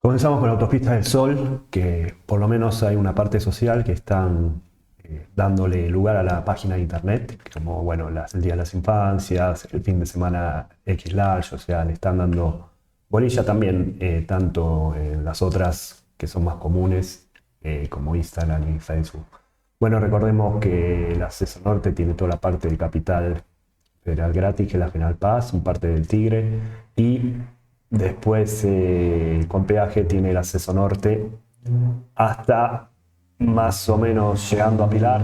Comenzamos con la Autopista del Sol, que por lo menos hay una parte social que están dándole lugar a la página de internet, como bueno, el Día de las Infancias, el fin de semana X large, o sea, le están dando bolilla también, tanto en las otras que son más comunes, como Instagram y Facebook. Bueno, recordemos que el acceso norte tiene toda la parte del Capital Federal gratis, que es la General Paz, un parte del Tigre, y después con peaje tiene el acceso norte hasta más o menos llegando a Pilar,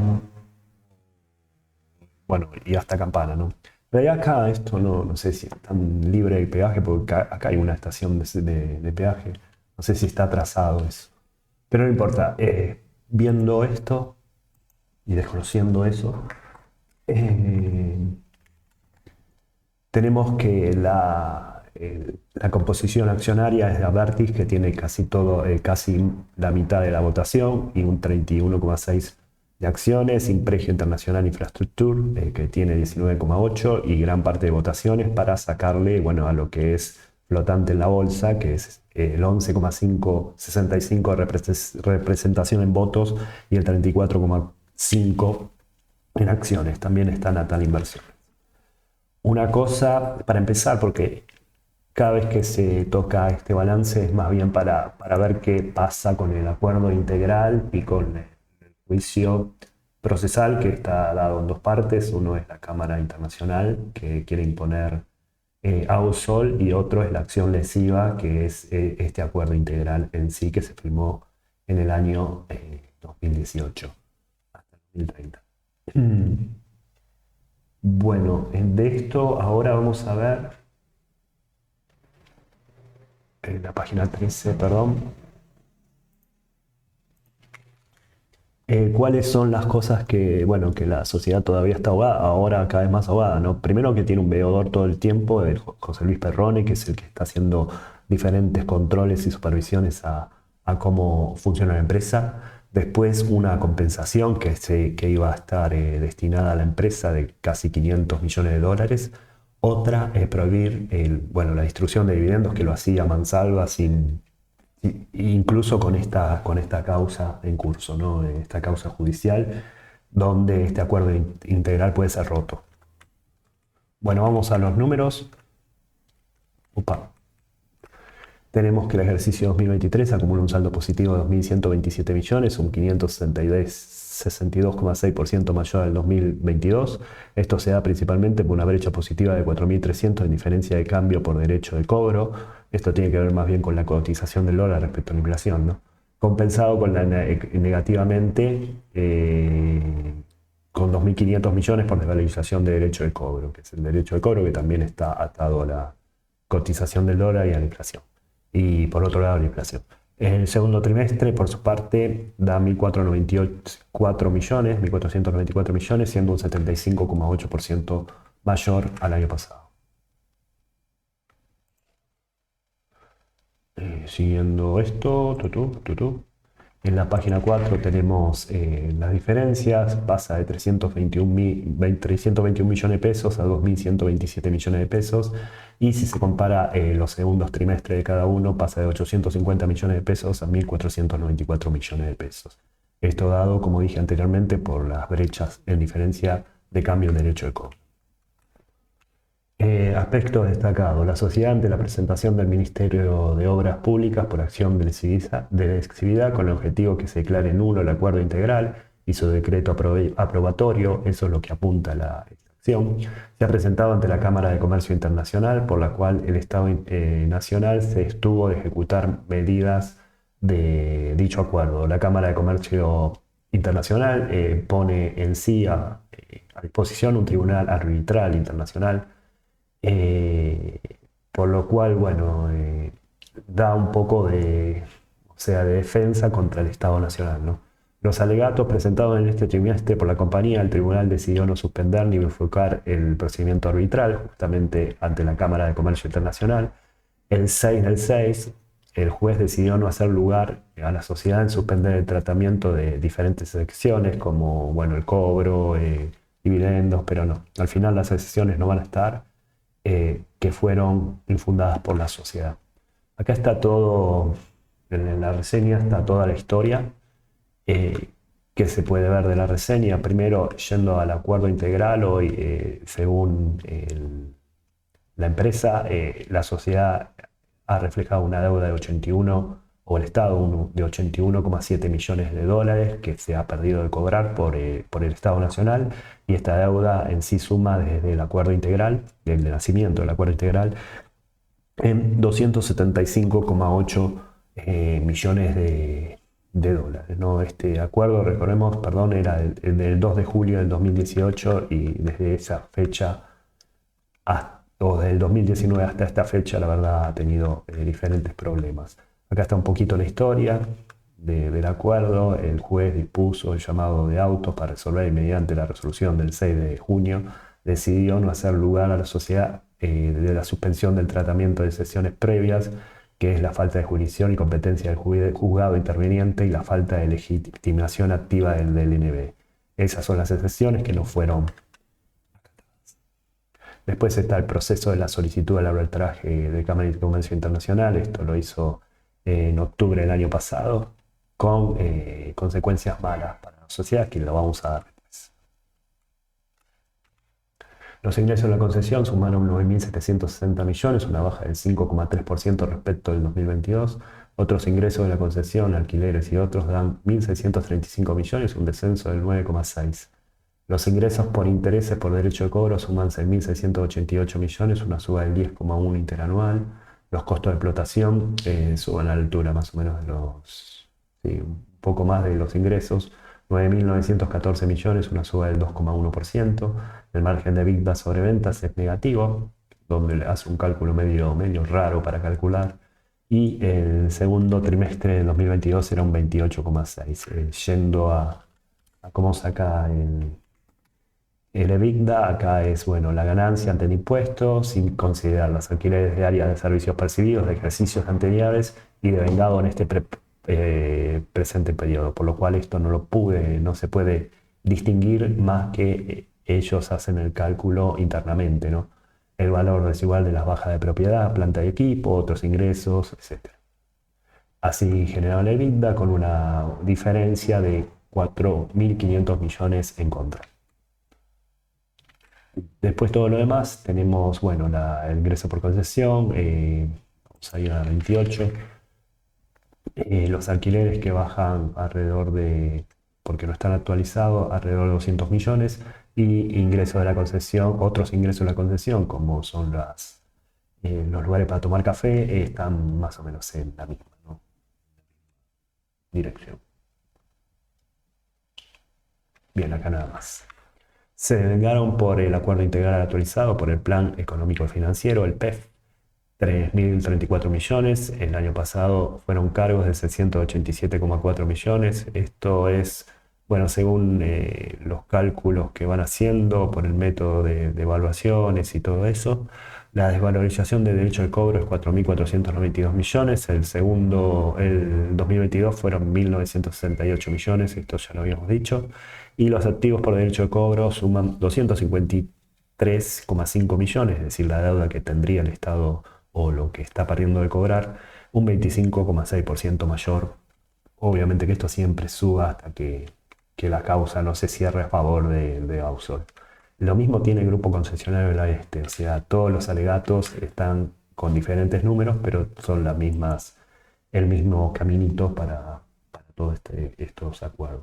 bueno, y hasta Campana, ¿no? Pero ahí acá esto no sé si es tan libre de peaje, porque acá hay una estación de peaje, no sé si está atrasado eso. Pero no importa, viendo esto y desconociendo eso, eh, tenemos que la composición accionaria es de Abertis, que tiene casi todo, casi la mitad de la votación y un 31,6% de acciones. Impregio Internacional Infrastructure, que tiene 19,8% y gran parte de votaciones para sacarle, bueno, a lo que es flotante en la bolsa, que es el 11,565 de representación en votos y el 34,5% en acciones. También está Natal Inversión. Una cosa, para empezar, porque cada vez que se toca este balance es más bien para ver qué pasa con el acuerdo integral y con el juicio procesal que está dado en dos partes. Uno es la Cámara Internacional que quiere imponer a Usol y otro es la acción lesiva que es este acuerdo integral en sí que se firmó en el año 2018 hasta 2030. Bueno, de esto ahora vamos a ver en la página 13, perdón, cuáles son las cosas que, bueno, que la sociedad todavía está ahogada, ahora cada vez más ahogada, ¿no? Primero que tiene un veedor todo el tiempo, el José Luis Perrone, que es el que está haciendo diferentes controles y supervisiones a cómo funciona la empresa. Después una compensación que iba a estar destinada a la empresa de casi 500 millones de dólares. Otra es prohibir bueno, la distribución de dividendos que lo hacía Mansalva sin, incluso con esta causa en curso, ¿no? Esta causa judicial, donde este acuerdo integral puede ser roto. Bueno, vamos a los números. Upa. Tenemos que el ejercicio 2023 acumula un saldo positivo de 2.127 millones, un 562,6% mayor al 2022. Esto se da principalmente por una brecha positiva de 4.300 en diferencia de cambio por derecho de cobro. Esto tiene que ver más bien con la cotización del dólar respecto a la inflación, ¿no? Compensado con negativamente con 2.500 millones por desvalorización de derecho de cobro, que es el derecho de cobro que también está atado a la cotización del dólar y a la inflación. Y por otro lado, la inflación. El segundo trimestre, por su parte, da 1.494 millones, 1.494 millones, siendo un 75,8% mayor al año pasado. Siguiendo esto, en la página 4 tenemos las diferencias, pasa de 321 millones de pesos a 2.127 millones de pesos, y si se compara los segundos trimestres de cada uno, pasa de 850 millones de pesos a 1.494 millones de pesos. Esto dado, como dije anteriormente, por las brechas en diferencia de cambio en derecho de cobro. Aspectos destacados. La sociedad ante la presentación del Ministerio de Obras Públicas por acción de exhibida con el objetivo que se declare nulo el acuerdo integral y su decreto aprobatorio, eso es lo que apunta la acción, se ha presentado ante la Cámara de Comercio Internacional, por la cual el Estado Nacional se estuvo de ejecutar medidas de dicho acuerdo. La Cámara de Comercio Internacional pone en sí a disposición un tribunal arbitral internacional, eh, por lo cual, bueno, da un poco de, o sea, de defensa contra el Estado Nacional, ¿no? Los alegatos presentados en este trimestre por la compañía, el tribunal decidió no suspender ni enfocar el procedimiento arbitral, justamente ante la Cámara de Comercio Internacional. El 6 del 6, el juez decidió no hacer lugar a la sociedad en suspender el tratamiento de diferentes secciones, como, bueno, el cobro, dividendos, pero no. Al final las excepciones no van a estar, que fueron infundadas por la sociedad. Acá está todo, En la reseña está toda la historia que se puede ver de la reseña. Primero, yendo al acuerdo integral, hoy, según la empresa, la sociedad ha reflejado una deuda de 81, o el Estado de 81,7 millones de dólares que se ha perdido de cobrar por el Estado Nacional, y esta deuda en sí suma desde el acuerdo integral, desde el nacimiento del acuerdo integral, en 275,8 millones de dólares, ¿no? Este acuerdo, recordemos, perdón, era el del 2 de julio del 2018, y desde esa fecha o desde el 2019 hasta esta fecha, la verdad, ha tenido diferentes problemas. Acá está un poquito la historia del acuerdo. El juez dispuso el llamado de autos para resolver, y mediante la resolución del 6 de junio decidió no hacer lugar a la sociedad de la suspensión del tratamiento de sesiones previas, que es la falta de jurisdicción y competencia del juzgado interviniente y la falta de legitimación activa del DNB. Esas son las excepciones que no fueron. Después está el proceso de la solicitud del arbitraje de Cámara de Comercio Internacional. Esto lo hizo en octubre del año pasado, con consecuencias malas para la sociedad, que lo vamos a dar después. Los ingresos de la concesión sumaron 9.760 millones, una baja del 5,3% respecto del 2022. Otros ingresos de la concesión, alquileres y otros, dan 1.635 millones, un descenso del 9,6%. Los ingresos por intereses por derecho de cobro suman 6.688 millones, una suba del 10,1% interanual. Los costos de explotación suben a la altura más o menos de un poco más de los ingresos, 9.914 millones, una suba del 2,1%. El margen de EBITDA sobre ventas es negativo, donde le hace un cálculo medio raro para calcular. Y el segundo trimestre del 2022 era un 28,6%. Yendo a cómo saca el EBITDA, acá es, bueno, la ganancia ante el impuesto, sin considerar las alquileres de áreas de servicios percibidos de ejercicios anteriores y de vengado en este presente periodo, por lo cual esto no se puede distinguir, más que ellos hacen el cálculo internamente, ¿no? El valor residual de las bajas de propiedad, planta de equipo, otros ingresos, etc. Así generaron el EBITDA con una diferencia de 4.500 millones en contra. Después todo lo demás, tenemos, bueno, el ingreso por concesión, vamos a ir a 28, los alquileres que bajan alrededor de, porque no están actualizados, alrededor de 200 millones, y ingresos de la concesión, otros ingresos de la concesión, como son los lugares para tomar café, están más o menos en la misma, ¿no?, dirección. Bien, acá nada más. Se devengaron por el acuerdo integral actualizado por el Plan Económico y Financiero, el PEF, 3.034 millones. El año pasado fueron cargos de 687,4 millones. Esto es, bueno, según los cálculos que van haciendo por el método de evaluaciones y todo eso. La desvalorización de derecho de cobro es 4.492 millones. El 2022 fueron 1.968 millones, esto ya lo habíamos dicho. Y los activos por derecho de cobro suman 253,5 millones, es decir, la deuda que tendría el Estado o lo que está perdiendo de cobrar, un 25,6% mayor. Obviamente que esto siempre suba hasta que la causa no se cierre a favor de Ausol. Lo mismo tiene el grupo concesionario del Este, o sea, todos los alegatos están con diferentes números, pero son el mismo caminito para todos estos acuerdos.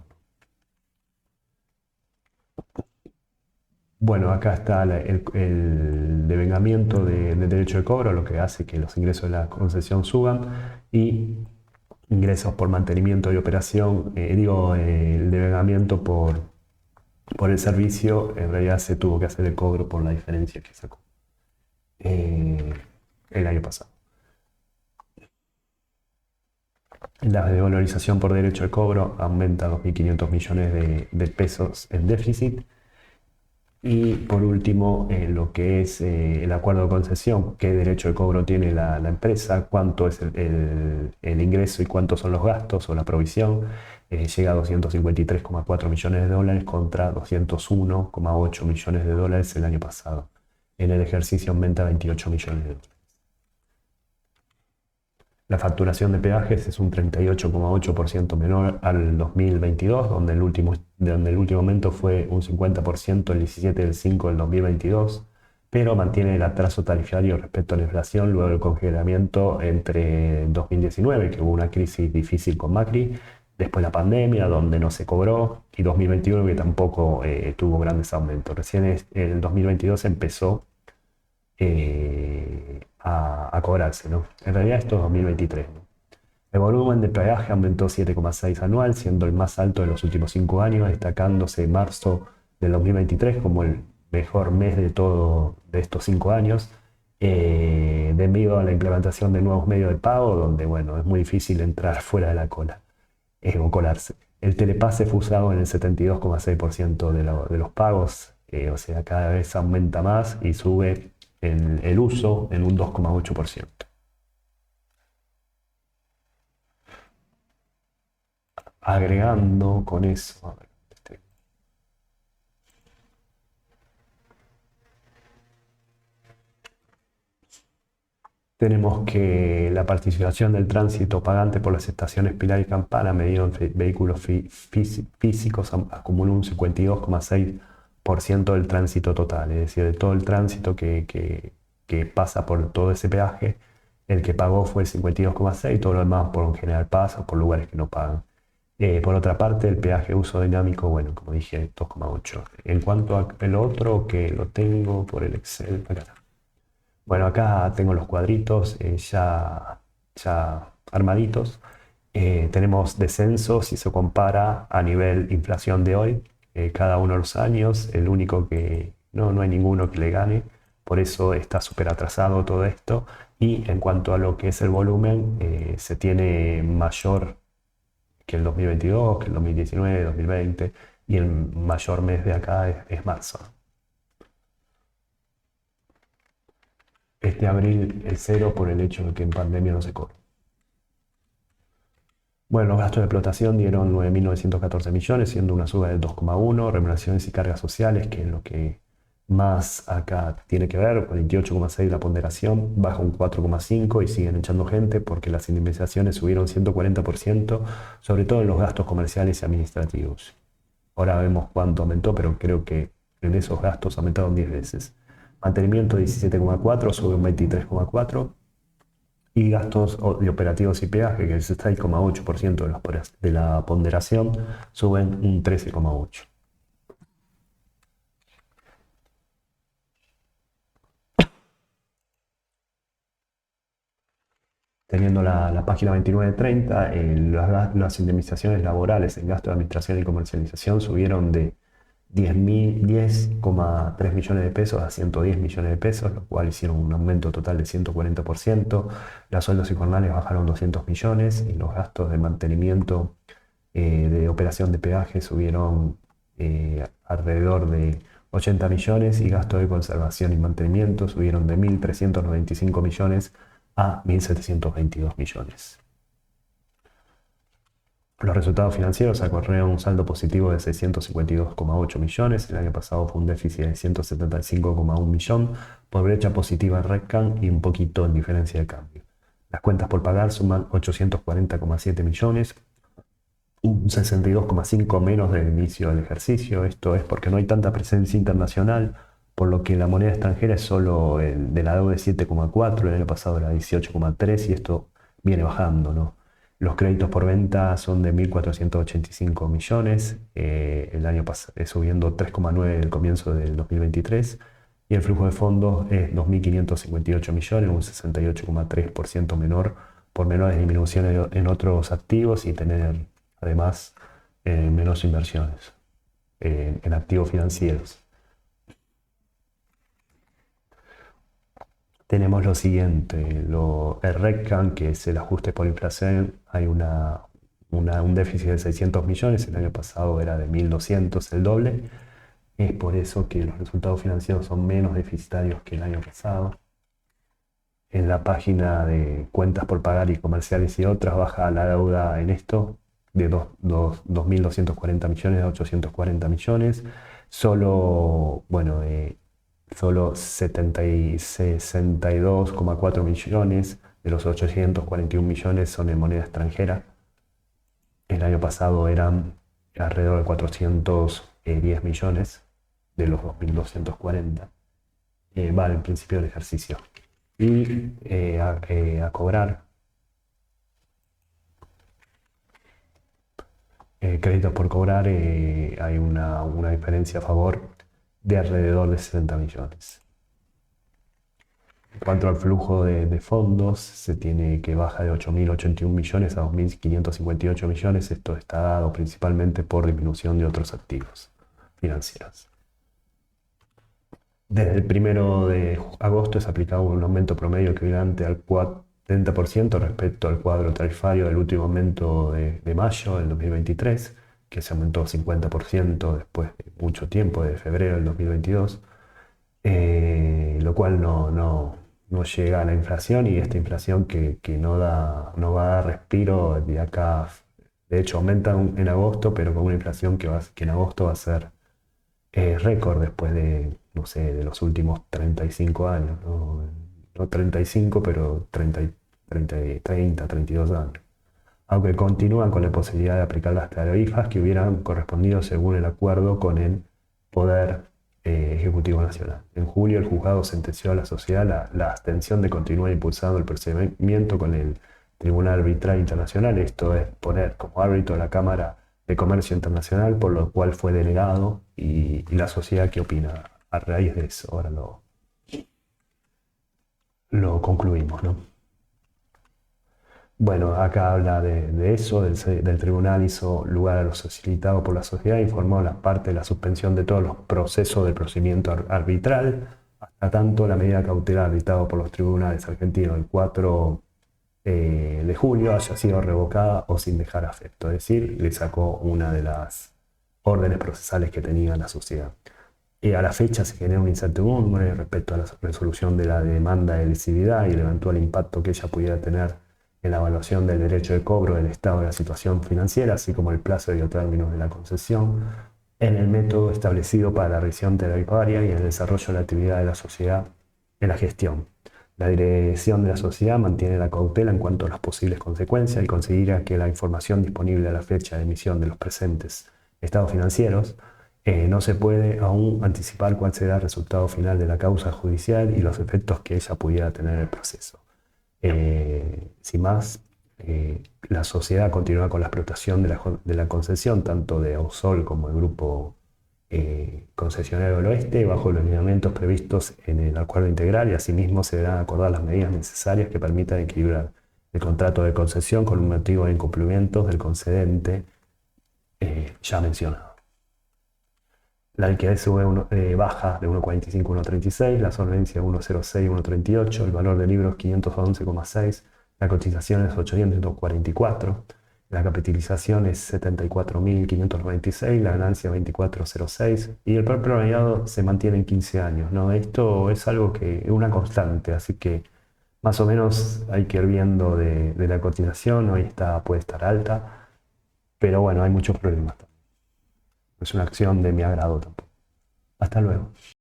Bueno, acá está el devengamiento del derecho de cobro, lo que hace que los ingresos de la concesión suban, y ingresos por mantenimiento y operación, el devengamiento por el servicio, en realidad se tuvo que hacer el cobro por la diferencia que sacó el año pasado. La desvalorización por derecho de cobro aumenta a 2.500 millones de pesos en déficit. Y por último, lo que es el acuerdo de concesión, qué derecho de cobro tiene la empresa, cuánto es el ingreso y cuántos son los gastos o la provisión, llega a 253,4 millones de dólares contra 201,8 millones de dólares el año pasado. En el ejercicio aumenta 28 millones de dólares. La facturación de peajes es un 38,8% menor al 2022, donde el último aumento fue un 50% el 17 del 5 del 2022, pero mantiene el atraso tarifario respecto a la inflación luego del congelamiento entre 2019, que hubo una crisis difícil con Macri, después la pandemia, donde no se cobró, y 2021, que tampoco tuvo grandes aumentos. Recién en el 2022 empezó a cobrarse, ¿no? En realidad esto es 2023, ¿no? El volumen de peaje aumentó 7,6 anual, siendo el más alto de los últimos 5 años, destacándose marzo del 2023 como el mejor mes de todo de estos 5 años, debido a la implementación de nuevos medios de pago, donde, bueno, es muy difícil entrar fuera de la cola o colarse. El telepase fue usado en el 72,6% de los pagos, o sea, cada vez aumenta más y sube el uso en un 2,8%. Agregando con eso, a ver, tenemos que la participación del tránsito pagante por las estaciones Pilar y Campana, medido en vehículos físicos, acumuló un 52,6% del tránsito total, es decir, de todo el tránsito que pasa por todo ese peaje, el que pagó fue el 52,6%, todo lo demás por en general pasa por lugares que no pagan. Por otra parte, el peaje uso dinámico, bueno, como dije, 2,8. En cuanto al otro, que lo tengo por el Excel, acá está. Bueno, acá tengo los cuadritos ya armaditos. Tenemos descensos si se compara a nivel inflación de hoy, cada uno de los años. El único que no hay ninguno que le gane, por eso está súper atrasado todo esto. Y en cuanto a lo que es el volumen, se tiene mayor que el 2022, que el 2019, 2020, y el mayor mes de acá es marzo. Este abril el cero por el hecho de que en pandemia no se cobra. Bueno, los gastos de explotación dieron 9.914 millones, siendo una suba del 2,1. Remuneraciones y cargas sociales, que es lo que más acá tiene que ver, 48,6 la ponderación, baja un 4,5 y siguen echando gente porque las indemnizaciones subieron 140%, sobre todo en los gastos comerciales y administrativos. Ahora vemos cuánto aumentó, pero creo que en esos gastos aumentaron 10 veces. Mantenimiento 17,4, sube un 23,4. Y gastos de operativos y peaje, que es 6,8% de la ponderación, suben un 13,8%. Teniendo la página 2930, las indemnizaciones laborales en gasto de administración y comercialización subieron de 10,3 millones de pesos a 110 millones de pesos, lo cual hicieron un aumento total de 140%. Los sueldos y jornales bajaron 200 millones y los gastos de mantenimiento de operación de peaje subieron alrededor de 80 millones y gastos de conservación y mantenimiento subieron de 1.395 millones a 1.722 millones. Los resultados financieros acarrearon un saldo positivo de 652,8 millones. El año pasado fue un déficit de 175,1 millón por brecha positiva en RECAN y un poquito en diferencia de cambio. Las cuentas por pagar suman 840,7 millones, un 62,5 menos del inicio del ejercicio. Esto es porque no hay tanta presencia internacional, por lo que la moneda extranjera es solo de la deuda de 7,4, el año pasado era 18,3 y esto viene bajando, ¿no? Los créditos por venta son de 1.485 millones, el año pasado subiendo 3,9 del comienzo del 2023, y el flujo de fondos es 2.558 millones, un 68,3% menor, por menores disminuciones en otros activos y tener además menos inversiones en activos financieros. Tenemos lo siguiente, el RECAN, que es el ajuste por inflación, hay un déficit de 600 millones, el año pasado era de 1.200, el doble. Es por eso que los resultados financieros son menos deficitarios que el año pasado. En la página de cuentas por pagar y comerciales y otras baja la deuda en esto de 2.240 millones a 840 millones. Solo 62,4 millones De los 841 millones son en moneda extranjera. El año pasado eran alrededor de 410 millones de los 2.240. Vale, en principio del ejercicio. Y a cobrar créditos por cobrar, hay una diferencia a favor de alrededor de 60 millones. En cuanto al flujo de fondos, se tiene que baja de 8.081 millones a 2.558 millones. Esto está dado principalmente por disminución de otros activos financieros. Desde el 1 de agosto es aplicado un aumento promedio equivalente al 30% respecto al cuadro tarifario del último aumento de mayo del 2023, que se aumentó 50% después de mucho tiempo, de febrero del 2022, lo cual no llega a la inflación, y esta inflación que no va a dar respiro de acá. De hecho, aumenta en agosto, pero con una inflación que en agosto va a ser récord después de, no sé, de los últimos 35 años, no 35, pero 32 años. Aunque continúan con la posibilidad de aplicar las tarifas que hubieran correspondido según el acuerdo con el Poder Ejecutivo Nacional. En julio, el juzgado sentenció a la sociedad la abstención de continuar impulsando el procedimiento con el Tribunal Arbitral Internacional, esto es poner como árbitro a la Cámara de Comercio Internacional, por lo cual fue delegado. Y la sociedad, ¿qué opina a raíz de eso? Ahora lo concluimos, ¿no? Bueno, acá habla de eso, del tribunal hizo lugar a lo solicitado por la sociedad, informó a las partes de la suspensión de todos los procesos del procedimiento arbitral, hasta tanto la medida cautelar dictada por los tribunales argentinos el 4 de julio haya sido revocada o sin dejar afecto, es decir, le sacó una de las órdenes procesales que tenía la sociedad. A la fecha se genera una incertidumbre respecto a la resolución de la demanda de lesividad y el eventual impacto que ella pudiera tener en la evaluación del derecho de cobro, del estado de la situación financiera, así como el plazo y los términos de la concesión, en el método establecido para la revisión tarifaria y en el desarrollo de la actividad de la sociedad en la gestión. La dirección de la sociedad mantiene la cautela en cuanto a las posibles consecuencias y considera que la información disponible a la fecha de emisión de los presentes estados financieros no se puede aún anticipar cuál será el resultado final de la causa judicial y los efectos que ella pudiera tener en el proceso. Sin más, la sociedad continúa con la explotación de la concesión, tanto de Ausol como el grupo concesionario del Oeste, bajo los lineamientos previstos en el acuerdo integral, y asimismo se deberán acordar las medidas necesarias que permitan equilibrar el contrato de concesión con un motivo de incumplimientos del concedente ya mencionado. La liquidez baja de 1.45 a 1.36, la solvencia 1.06 a 1.38, el valor del libro es 511,6, la cotización es 844, la capitalización es 74.596, la ganancia 24.06 y el par promediado se mantiene en 15 años, ¿no? Esto es algo que es una constante, así que más o menos hay que ir viendo de la cotización. Hoy puede estar alta, pero bueno, hay muchos problemas. No es una acción de mi agrado tampoco. Hasta luego.